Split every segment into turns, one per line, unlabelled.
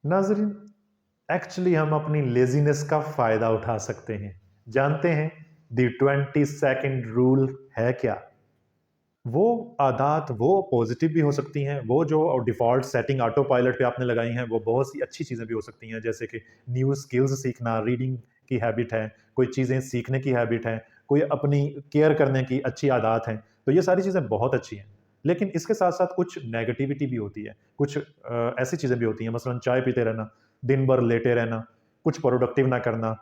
नाजरीन, एक्चुअली हम अपनी लेजीनेस का फ़ायदा उठा सकते हैं। जानते हैं दी 20 सेकंड रूल है क्या? वो आदात वो पॉजिटिव भी हो सकती हैं, वो जो डिफ़ॉल्ट सेटिंग ऑटो पायलट पे आपने लगाई हैं, वो बहुत सी अच्छी चीज़ें भी हो सकती हैं, जैसे कि न्यू स्किल्स सीखना, रीडिंग की हैबिट है, कोई चीज़ें सीखने की हैबिट है, कोई अपनी केयर करने की अच्छी आदत हैं, तो ये सारी चीज़ें बहुत अच्छी हैं। लेकिन इसके साथ-साथ कुछ नेगेटिविटी भी होती है, कुछ ऐसी चीज़ें भी होती हैं, मसलन चाय पीते रहना, दिन भर लेटे रहना, कुछ प्रोडक्टिव ना करना,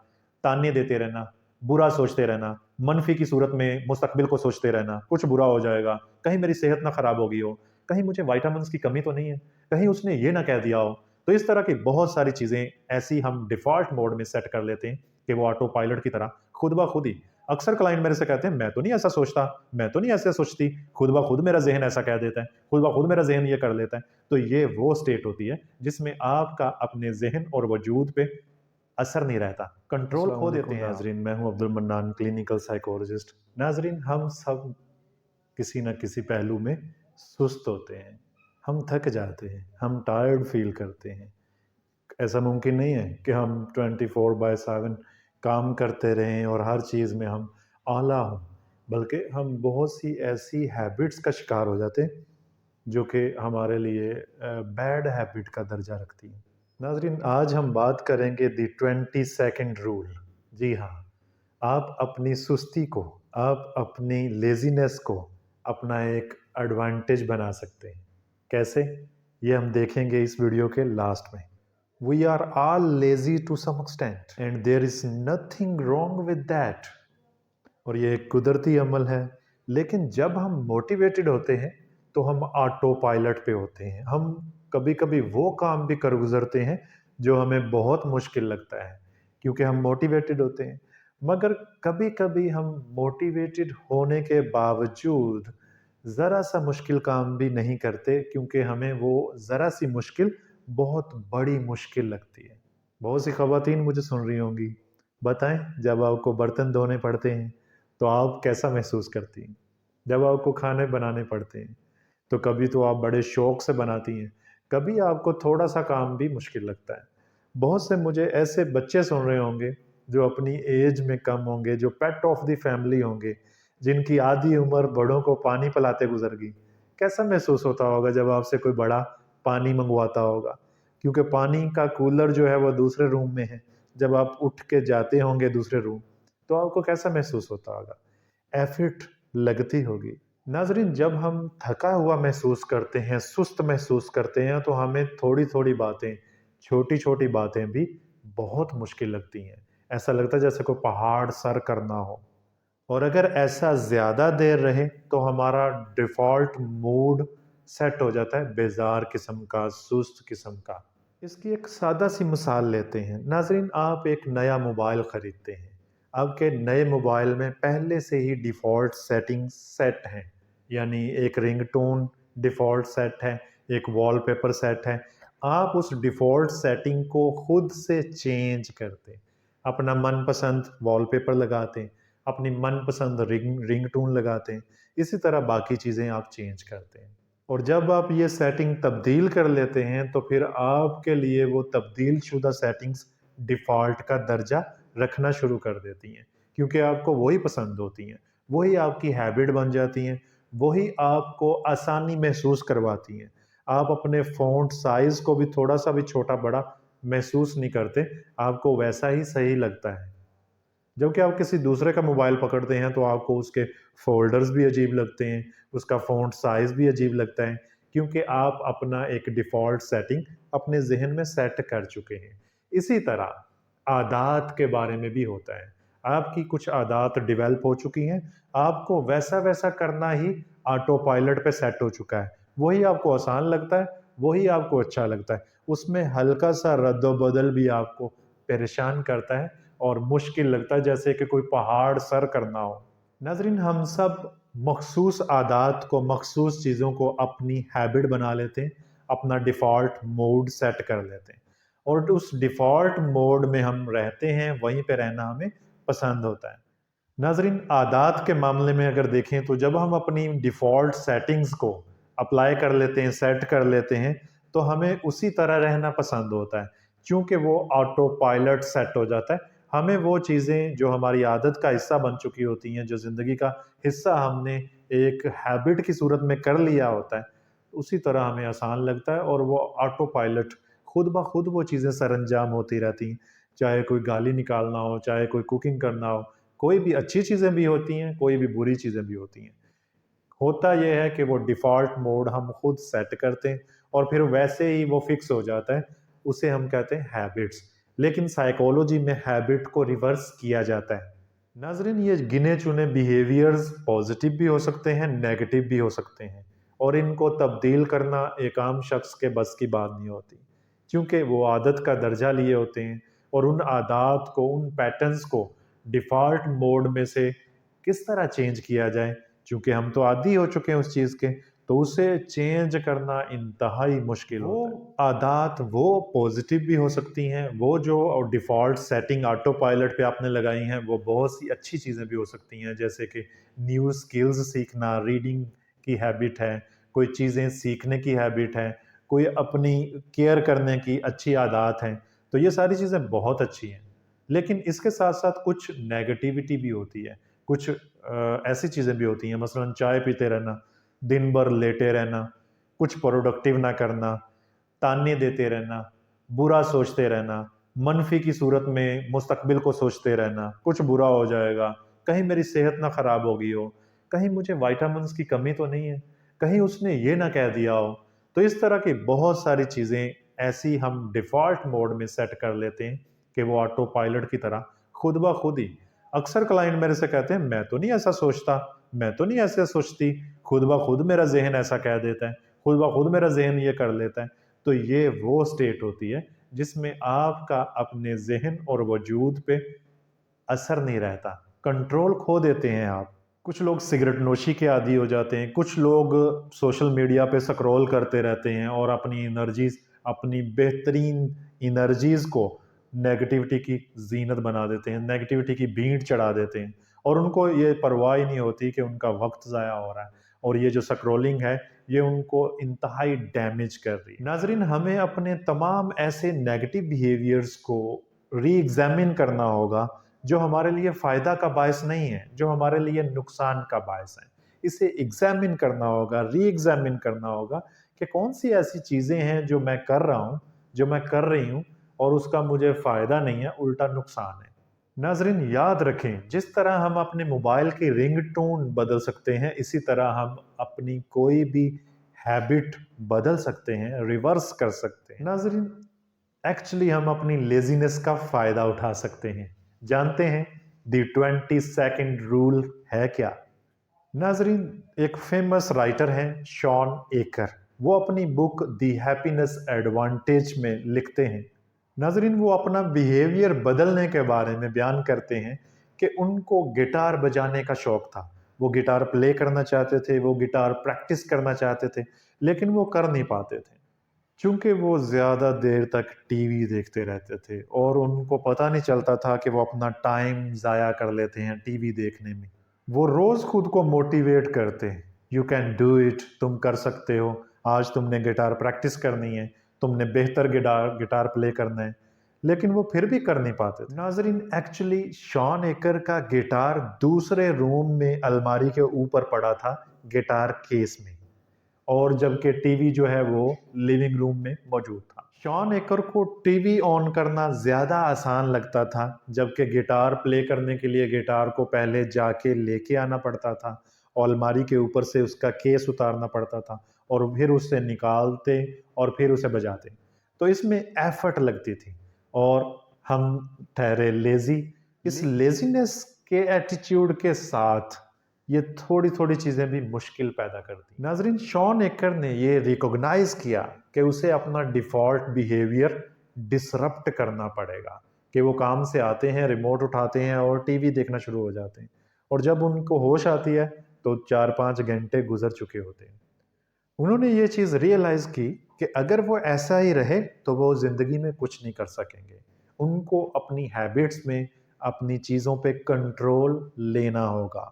ताने देते रहना, बुरा सोचते रहना, मनफ़ी की सूरत में मुस्तकबिल को सोचते रहना, कुछ बुरा हो जाएगा, कहीं मेरी सेहत ना ख़राब हो गई हो, कहीं मुझे विटामिन्स की कमी तो नहीं है, कहीं उसने ये ना कह दिया हो। तो इस तरह की बहुत सारी चीज़ें ऐसी हम डिफ़ॉल्ट मोड में सेट कर लेते हैं कि वो ऑटो पायलट की तरह खुद ब खुद ही अक्सर क्लाइंट मेरे से कहते हैं, "मैं तो नहीं ऐसा सोचता, मैं तो नहीं ऐसे सोचती, खुद ब खुद मेरा ज़हन ऐसा कह देता है, खुद ब खुद मेरा ज़हन ये कर लेता है।" तो ये वो स्टेट होती है जिसमें आपका अपने ज़हन और वजूद पे असर नहीं रहता, कंट्रोल
अस्सलाम
खो देते
वालेकुम
हैं आप।
नाज़रीन, मैं हूँ अब्दुल मन्नान, क्लिनिकल साइकोलॉजिस्ट।
नाज़रीन, हम सब किसी न किसी पहलू में सुस्त होते हैं, हम थक जाते हैं, हम टायर्ड फ़ील करते हैं। ऐसा मुमकिन नहीं है कि हम 24/7 काम करते रहें और हर चीज़ में हम आला हों, बल्कि हम बहुत सी ऐसी हैबिट्स का शिकार हो जाते हैं, जो कि हमारे लिए बैड हैबिट का दर्जा रखती हैं। नाज़रीन, आज हम बात करेंगे दी 20 सेकंड रूल। जी हाँ, आप अपनी सुस्ती को, आप अपनी लेज़ीनेस को अपना एक एडवांटेज बना सकते हैं। कैसे? ये हम देखेंगे इस वीडियो के लास्ट में। We are all lazy to some extent and there is nothing wrong with that। और ये एक कुदरती अमल है, लेकिन जब हम मोटिवेटेड होते हैं तो हम ऑटो पायलट पे होते हैं। हम कभी-कभी वो काम भी कर गुज़रते हैं जो हमें बहुत मुश्किल लगता है, क्योंकि हम मोटिवेटेड होते हैं। मगर कभी-कभी हम मोटिवेटेड होने के बावजूद ज़रा-सा मुश्किल काम भी नहीं करते, क्योंकि हमें वो ज़रा-सी मुश्किल बहुत बड़ी मुश्किल लगती है। बहुत सी ख़वातीन मुझे सुन रही होंगी, बताएँ, जब आपको बर्तन धोने पड़ते हैं तो आप कैसा महसूस करती हैं? जब आपको खाने बनाने पड़ते हैं, तो कभी तो आप बड़े शौक से बनाती हैं, कभी आपको थोड़ा-सा काम भी मुश्किल लगता है। बहुत से मुझे ऐसे बच्चे सुन रहे होंगे, जो अपनी ऐज में कम होंगे, जो पेट ऑफ द फैमिली होंगे, जिनकी आधी उम्र बड़ों को पानी पिलाते गुज़र गई। कैसा महसूस होता होगा जब आपसे कोई बड़ा पानी मँगवाता होगा? क्योंकि पानी का कूलर जो है वो दूसरे रूम में है, जब आप उठ के जाते होंगे दूसरे रूम, तो आपको कैसा महसूस होता होगा? एफ़र्ट लगती होगी। नाज़रीन, जब हम थका हुआ महसूस करते हैं, सुस्त महसूस करते हैं, तो हमें थोड़ी-थोड़ी बातें, छोटी-छोटी बातें भी बहुत मुश्किल लगती हैं। ऐसा लगता है जैसे कोई पहाड़ सर करना हो। और अगर ऐसा ज़्यादा देर रहे, तो हमारा डिफ़ॉल्ट मूड सेट हो जाता है बेज़ार किस्म का, सुस्त किस्म का। इसकी एक सादा-सी मिसाल लेते हैं। नाज़रीन, आप एक नया मोबाइल खरीदते हैं। आपके नए मोबाइल में पहले से ही डिफ़ॉल्ट सेटिंग्स सेट हैं। यानी एक रिंगटोन डिफ़ॉल्ट सेट है, एक वॉलपेपर सेट है। आप उस डिफ़ॉल्ट सेटिंग को खुद से चेंज करते हैं। अपना मनपसंद वॉलपेपर लगाते हैं, अपनी मनपसंद रिंगटोन लगाते हैं। इसी तरह बाकी चीज़ें आप चेंज करते हैं। और जब आप ये सेटिंग तब्दील कर लेते हैं, तो फिर आपके लिए वो तब्दील शुदा सेटिंग्स डिफ़ॉल्ट का दर्जा रखना शुरू कर देती हैं, क्योंकि आपको वही पसंद होती हैं, वही आपकी हैबिट बन जाती हैं, वही आपको आसानी महसूस करवाती हैं। आप अपने फ़ॉन्ट साइज़ को भी थोड़ा-सा भी छोटा-बड़ा महसूस नहीं करते, आपको वैसा ही सही लगता है। जबकि आप किसी दूसरे का मोबाइल पकड़ते हैं तो आपको उसके फ़ोल्डर्स भी अजीब लगते हैं, उसका फ़ॉन्ट साइज़ भी अजीब लगता है, क्योंकि आप अपना एक डिफ़ॉल्ट सेटिंग अपने ज़हन में सेट कर चुके हैं। इसी तरह आदात के बारे में भी होता है। आपकी कुछ आदात डेवलप हो चुकी हैं, आपको वैसा-वैसा करना ही ऑटो पायलट पे सेट हो चुका है। वही आपको आसान लगता है, वही आपको अच्छा लगता है। उसमें हल्का-सा रद्द-ओ-बदल भी आपको परेशान करता है और मुश्किल लगता है, जैसे कि कोई पहाड़ सर करना हो। नाज़रीन, हम सब मख़सूस आदात को, मख़सूस चीज़ों को अपनी हैबिट बना लेते हैं, अपना डिफ़ॉल्ट मोड सेट कर लेते हैं और उस डिफ़ॉल्ट मोड में हम रहते हैं, वहीं पे रहना हमें पसंद होता है। नाज़रीन, आदात के मामले में अगर देखें, तो जब हम अपनी डिफ़ॉल्ट सेटिंग्स को अप्लाई कर लेते हैं, सेट कर लेते हैं, तो تو ہمیں اسی طرح رہنا پسند ہوتا ہے، چونکہ وہ آٹو پائلٹ سیٹ ہو جاتا ہے۔ ہمیں وہ چیزیں جو ہماری عادت کا حصہ بن چکی ہوتی ہیں، جو زندگی کا حصہ ہم نے ایک ہیبٹ کی صورت میں کر لیا ہوتا ہے، اسی طرح ہمیں آسان لگتا ہے، اور وہ آٹو پائلٹ خود بخود وہ چیزیں سر انجام ہوتی رہتی ہیں، چاہے کوئی گالی نکالنا ہو، چاہے کوئی کوکنگ کرنا ہو، کوئی بھی اچھی چیزیں بھی ہوتی ہیں، کوئی بھی بری چیزیں بھی ہوتی ہیں۔ ہوتا یہ ہے کہ وہ ڈیفالٹ موڈ ہم خود سیٹ کرتے ہیں اور پھر ویسے ہی وہ فکس ہو جاتا ہے، اسے ہم کہتے ہیں ہیبٹس۔ لیکن سائیکولوجی میں ہیبٹ کو ریورس کیا جاتا ہے۔ ناظرین، یہ گنے چنے بیہیویئرز پازیٹیو بھی ہو سکتے ہیں، نیگیٹو بھی ہو سکتے ہیں، اور ان کو تبدیل کرنا ایک عام شخص کے بس کی بات نہیں ہوتی، کیونکہ وہ عادت کا درجہ لیے ہوتے ہیں، اور ان عادات کو، ان پیٹرنز کو ڈیفالٹ موڈ میں سے کس طرح چینج کیا جائے، چونکہ ہم تو عادی ہو چکے ہیں اس چیز کے، تو اسے چینج کرنا انتہائی مشکل ہوتا ہے۔ وہ عادات وہ پازیٹیو بھی ہو سکتی ہیں، وہ جو ڈیفالٹ سیٹنگ آٹو پائلٹ پہ آپ نے لگائی ہیں، وہ بہت سی اچھی چیزیں بھی ہو سکتی ہیں، جیسے کہ نیو سکلز سیکھنا، ریڈنگ کی ہیبٹ ہے، کوئی چیزیں سیکھنے کی ہیبٹ ہے، کوئی اپنی کیئر کرنے کی اچھی عادات ہیں، تو یہ ساری چیزیں بہت اچھی ہیں۔ لیکن اس کے ساتھ ساتھ کچھ نیگیٹیوٹی بھی ہوتی ہے، کچھ ایسی چیزیں بھی ہوتی ہیں، مثلا چائے پیتے رہنا، دن بھر لیٹے رہنا، کچھ پروڈکٹیو نہ کرنا، تانے دیتے رہنا، برا سوچتے رہنا، منفی کی صورت میں مستقبل کو سوچتے رہنا، کچھ برا ہو جائے گا، کہیں میری صحت نہ خراب ہو گئی ہو، کہیں مجھے وائٹامنس کی کمی تو نہیں ہے، کہیں اس نے یہ نہ کہہ دیا ہو۔ تو اس طرح کی بہت ساری چیزیں ایسی ہم ڈیفالٹ موڈ میں سیٹ کر لیتے ہیں کہ وہ آٹو پائلٹ کی طرح خود بخود ہی۔ اکثر کلائنٹ میرے سے کہتے ہیں میں تو نہیں ایسا سوچتا، میں تو نہیں ایسے سوچتی، خود بخود میرا ذہن ایسا کہہ دیتا ہے، خود بخود میرا ذہن یہ کر لیتا ہے۔ تو یہ وہ سٹیٹ ہوتی ہے جس میں آپ کا اپنے ذہن اور وجود پہ اثر نہیں رہتا، کنٹرول کھو دیتے ہیں آپ۔ کچھ لوگ سگریٹ نوشی کے عادی ہو جاتے ہیں، کچھ لوگ سوشل میڈیا پہ سکرول کرتے رہتے ہیں اور اپنی انرجیز، اپنی بہترین انرجیز کو نیگیٹیوٹی کی زینت بنا دیتے ہیں، نیگیٹیوٹی کی بھینٹ چڑھا دیتے ہیں، اور ان کو یہ پرواہ ہی نہیں ہوتی کہ ان کا وقت ضائع ہو رہا ہے، اور یہ جو سکرولنگ ہے یہ ان کو انتہائی ڈیمیج کر رہی ہے۔ ناظرین، ہمیں اپنے تمام ایسے نیگیٹو بیہیویئرز کو ری ایگزامن کرنا ہوگا جو ہمارے لیے فائدہ کا باعث نہیں ہے، جو ہمارے لیے نقصان کا باعث ہے۔ اسے ایگزامن کرنا ہوگا، ری ایگزامن کرنا ہوگا کہ کون سی ایسی چیزیں ہیں جو میں کر رہا ہوں، جو میں کر رہی ہوں، اور اس کا مجھے فائدہ نہیں ہے، الٹا نقصان ہے۔ ناظرین، یاد رکھیں، جس طرح ہم اپنے موبائل کی رنگ ٹون بدل سکتے ہیں، اسی طرح ہم اپنی کوئی بھی ہیبٹ بدل سکتے ہیں، ریورس کر سکتے ہیں۔ ناظرین، ایکچولی ہم اپنی لیزینس کا فائدہ اٹھا سکتے ہیں۔ جانتے ہیں دی 20 سیکنڈ رول ہے کیا؟ ناظرین، ایک فیمس رائٹر ہیں شان ایکر، وہ اپنی بک دی ہیپینس ایڈوانٹیج میں لکھتے ہیں۔ ناظرین، وہ اپنا بیہیویئر بدلنے کے بارے میں بیان کرتے ہیں کہ ان کو گٹار بجانے کا شوق تھا، وہ گٹار پلے کرنا چاہتے تھے، وہ گٹار پریکٹس کرنا چاہتے تھے، لیکن وہ کر نہیں پاتے تھے، چونکہ وہ زیادہ دیر تک ٹی وی دیکھتے رہتے تھے، اور ان کو پتہ نہیں چلتا تھا کہ وہ اپنا ٹائم ضائع کر لیتے ہیں ٹی وی دیکھنے میں۔ وہ روز خود کو موٹیویٹ کرتے ہیں، یو کین ڈو اٹ، تم کر سکتے ہو، آج تم نے گٹار پریکٹس کرنی ہے، تم نے بہتر گٹار پلے کرنا ہے، لیکن وہ پھر بھی کر نہیں پاتے تھے۔ ناظرین، ایکچولی شان ایکر کا گٹار دوسرے روم میں الماری کے اوپر پڑا تھا، گٹار کیس میں، اور جبکہ ٹی وی جو ہے وہ لیونگ روم میں موجود تھا۔ شان ایکر کو ٹی وی آن کرنا زیادہ آسان لگتا تھا، جبکہ گٹار پلے کرنے کے لیے گٹار کو پہلے جا کے لے کے آنا پڑتا تھا، اور الماری کے اوپر سے اس کا کیس اتارنا پڑتا تھا، اور پھر اسے نکالتے اور پھر اسے بجاتے، تو اس میں ایفرٹ لگتی تھی، اور ہم ٹھہرے لیزی۔ اس لیزینس کے ایٹیٹیوڈ کے ساتھ یہ تھوڑی تھوڑی چیزیں بھی مشکل پیدا کرتی۔ ناظرین، شان ایکر نے یہ ریکوگنائز کیا کہ اسے اپنا ڈیفالٹ بیہیویئر ڈسرپٹ کرنا پڑے گا، کہ وہ کام سے آتے ہیں، ریموٹ اٹھاتے ہیں اور ٹی وی دیکھنا شروع ہو جاتے ہیں، اور جب ان کو ہوش آتی ہے تو 4-5 گھنٹے گزر چکے ہوتے ہیں۔ انہوں نے یہ چیز ریئلائز کی کہ اگر وہ ایسا ہی رہے تو وہ زندگی میں کچھ نہیں کر سکیں گے، ان کو اپنی ہیبٹس میں، اپنی چیزوں پہ کنٹرول لینا ہوگا۔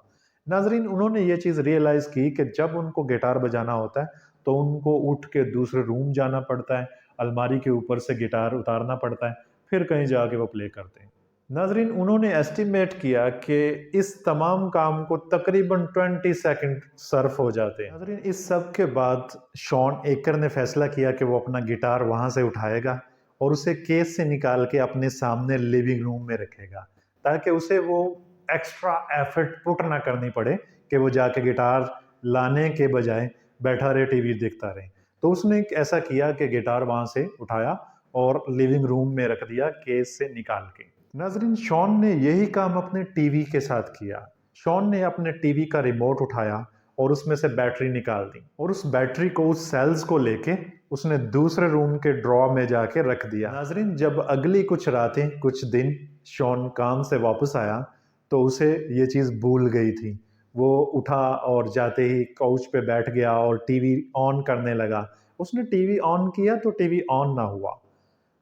ناظرین، انہوں نے یہ چیز ریئلائز کی کہ جب ان کو گٹار بجانا ہوتا ہے तो उनको उठ के दूसरे रूम जाना पड़ता है, अलमारी के ऊपर से गिटार उतारना पड़ता है, फिर कहीं जाके वो प्ले करते हैं। नाज़रीन, उन्होंने एस्टिमेट किया कि इस तमाम काम को तकरीबन 20 सेकंड सर्फ हो जाते हैं। नाज़रीन, इस सब के बाद शॉन एकर ने फैसला किया कि वो अपना गिटार वहाँ से उठाएगा और उसे केस से निकाल के अपने सामने लिविंग रूम में रखेगा, ताकि उसे वो एक्स्ट्रा एफर्ट पुट ना करनी पड़े कि वो जाके गिटार लाने के बजाय बैठा रहे, टीवी देखता रहे। तो उसने ऐसा किया कि गिटार वहाँ से उठाया और लिविंग रूम में रख दिया केस से निकाल के। नाज़रीन, शॉन ने यही काम अपने टीवी के साथ किया। शॉन ने अपने टीवी का रिमोट उठाया और उसमें से बैटरी निकाल दी और उस बैटरी को, उस सेल्स को लेके उसने दूसरे रूम के ड्रॉ में जाके रख दिया। नाज़रीन, जब अगली कुछ रातें, कुछ दिन शॉन काम से वापस आया तो उसे ये चीज़ भूल गई थी। वो उठा और जाते ही काउच पे बैठ गया और टीवी ऑन करने लगा। उसने टीवी ऑन किया तो टीवी ऑन ना हुआ,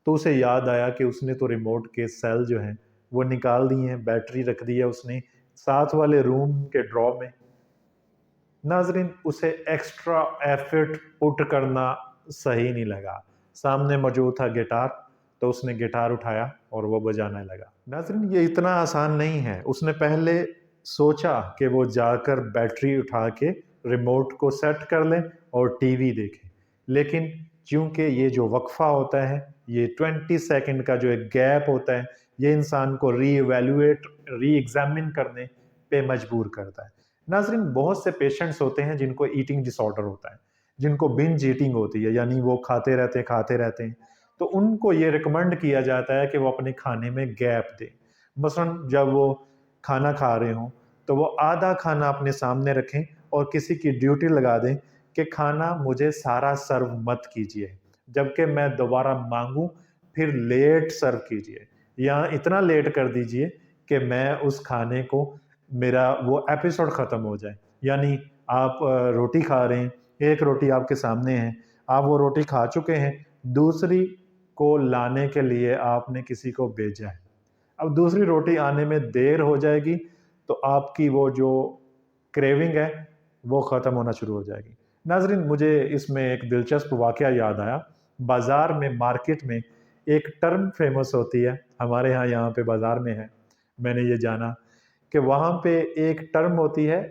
तो उसे याद आया कि उसने तो रिमोट के सेल जो हैं वो निकाल दिए हैं, बैटरी रख दी है उसने साथ वाले रूम के ड्रॉ में। नाज़रीन, उसे एक्स्ट्रा एफर्ट पुट करना सही नहीं लगा। सामने मौजूद था गिटार, तो उसने गिटार उठाया और वो बजाने लगा। नाज़रीन, ये इतना आसान नहीं है। उसने पहले सोचा कि वो जाकर बैटरी उठा के रिमोट को सेट कर ले और टीवी देखे, लेकिन चूँकि ये जो वक्फ़ा होता है, ये 20 सेकंड का जो एक गैप होता है, ये इंसान को री एग्ज़ामिन करने पे मजबूर करता है। नाज़रीन, बहुत से पेशेंट्स होते हैं जिनको ईटिंग डिसऑर्डर होता है, जिनको बिंज ईटिंग होती है, यानी वो खाते रहते हैं। तो उनको ये रिकमेंड किया जाता है कि वो अपने खाने में गैप दें। मसलन जब वो खाना खा रहे हों, तो वो आधा खाना अपने सामने रखें और किसी की ड्यूटी लगा दें कि खाना मुझे सारा सर्व मत कीजिए, जबकि मैं दोबारा मांगूं फिर लेट सर्व कीजिए, या इतना लेट कर दीजिए कि मैं उस खाने को, मेरा वो एपिसोड ख़त्म हो जाए। यानी आप रोटी खा रहे हैं, एक रोटी आपके सामने है, आप वो रोटी खा चुके हैं, दूसरी को लाने के लिए आपने किसी को भेजा है। अब दूसरी रोटी आने में देर हो जाएगी तो आपकी वो जो क्रेविंग है वो ख़त्म होना शुरू हो जाएगी। नाज़रीन, मुझे इसमें एक दिलचस्प वाक़या याद आया। बाज़ार में, मार्केट में एक टर्म फ़ेमस होती है, हमारे यहाँ पे बाज़ार में है। मैंने ये जाना कि वहाँ पे एक टर्म होती है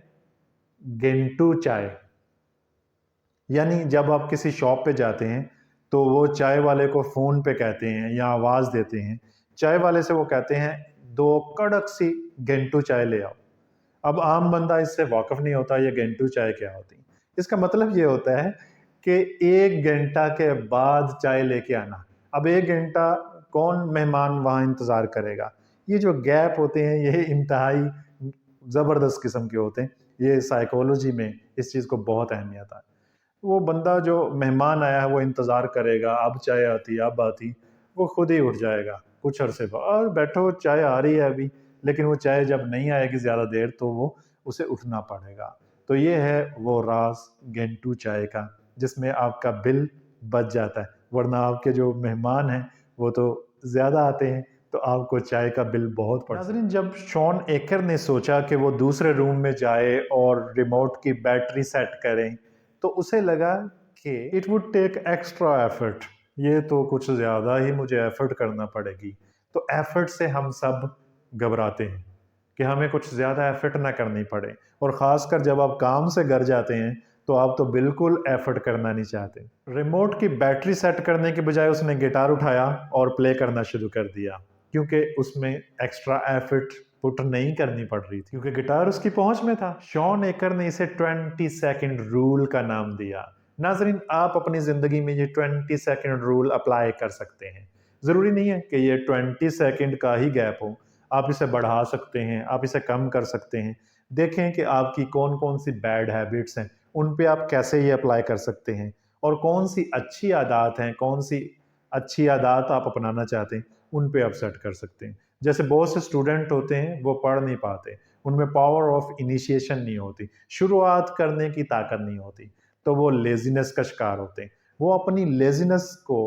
गेंटू चाय। यानी जब आप किसी शॉप पे जाते हैं तो वो चाय वाले को फ़ोन पे कहते हैं या आवाज़ देते हैं। चाय वाले से वो कहते हैं 2 कड़क सी गेंटू चाय ले आओ। अब आम बंदा इससे वाकिफ़ नहीं होता ये गेंटू चाय क्या होती है। इसका मतलब ये होता है कि 1 घंटा के बाद चाय लेके आना। अब 1 घंटा कौन मेहमान वहाँ इंतज़ार करेगा? ये जो गैप होते हैं ये इंतहाई ज़बरदस्त किस्म के होते हैं। ये साइकोलॉजी में इस चीज़ को बहुत अहमियत है। वो बंदा जो मेहमान आया है वो इंतज़ार करेगा, अब चाय आती, अब आती, वो खुद ही उठ जाएगा कुछ अरसे बाद, और बैठो चाय आ रही है अभी, लेकिन वो चाय जब नहीं आएगी ज़्यादा देर तो वो उसे उठना पड़ेगा। तो ये है वो राज़ गेंटू चाय का, जिसमें आपका बिल बच जाता है, वरना आपके जो मेहमान हैं वो तो ज़्यादा आते हैं, तो आपको चाय का बिल बहुत पड़ता है। नाज़रीन, जब शॉन एकर ने सोचा कि वो दूसरे रूम में जाए और रिमोट की बैटरी सेट करें, तो उसे लगा कि it would take extra effort, ये तो कुछ ज़्यादा ही मुझे एफर्ट करना पड़ेगी। तो एफर्ट से हम सब घबराते हैं कि हमें कुछ ज़्यादा एफर्ट ना करनी पड़े, और ख़ासकर जब आप काम से घर जाते हैं तो आप तो बिल्कुल एफर्ट करना नहीं चाहते। रिमोट की बैटरी सेट करने के बजाय उसने गिटार उठाया और प्ले करना शुरू कर दिया, क्योंकि उसमें एक्स्ट्रा एफर्ट पुट नहीं करनी पड़ रही थी, क्योंकि गिटार उसकी पहुंच में था। शॉन एकर ने इसे 20 सेकंड रूल का नाम दिया। नाजरीन, आप अपनी ज़िंदगी में ये 20 सेकंड रूल अप्लाई कर सकते हैं। ज़रूरी नहीं है कि ये 20 सेकंड का ही गैप हो, आप इसे बढ़ा सकते हैं, आप इसे कम कर सकते हैं। देखें कि आपकी कौन कौन सी बैड हैबिट्स हैं, उन पे आप कैसे ये अप्लाई कर सकते हैं, और कौन सी अच्छी आदत हैं, कौन सी अच्छी आदत आप अपनाना चाहते हैं, उन पे आप सेट कर सकते हैं। जैसे बहुत से स्टूडेंट होते हैं वो पढ़ नहीं पाते, उनमें पावर ऑफ इनिशिएशन नहीं होती, शुरुआत करने की ताकत नहीं होती, तो वो लेजीनेस का शिकार होते हैं। वो अपनी लेजीनेस को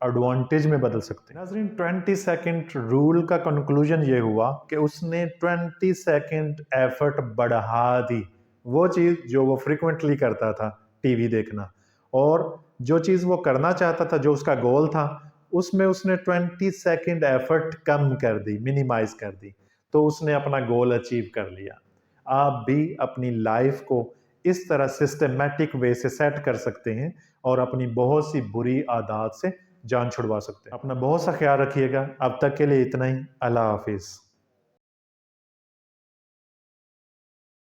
एडवांटेज में बदल सकते हैं। नाज़रीन, 20 सेकंड रूल का कंक्लूजन ये हुआ कि उसने 20 सेकंड एफर्ट बढ़ा दी, वो चीज़ जो वो फ्रिक्वेंटली करता था, टीवी देखना, اور جو چیز وہ کرنا چاہتا تھا، جو اس کا گول تھا، اس میں اس نے 20 سیکنڈ ایفرٹ کم کر دی، منیمائز کر دی، تو اس نے اپنا گول اچیو کر لیا۔ آپ بھی اپنی لائف کو اس طرح سسٹمیٹک وے سے سیٹ کر سکتے ہیں اور اپنی بہت سی بری عادات سے جان چھڑوا سکتے ہیں۔ اپنا بہت سا خیال رکھیے گا۔ اب تک کے لیے اتنا ہی۔ اللہ حافظ۔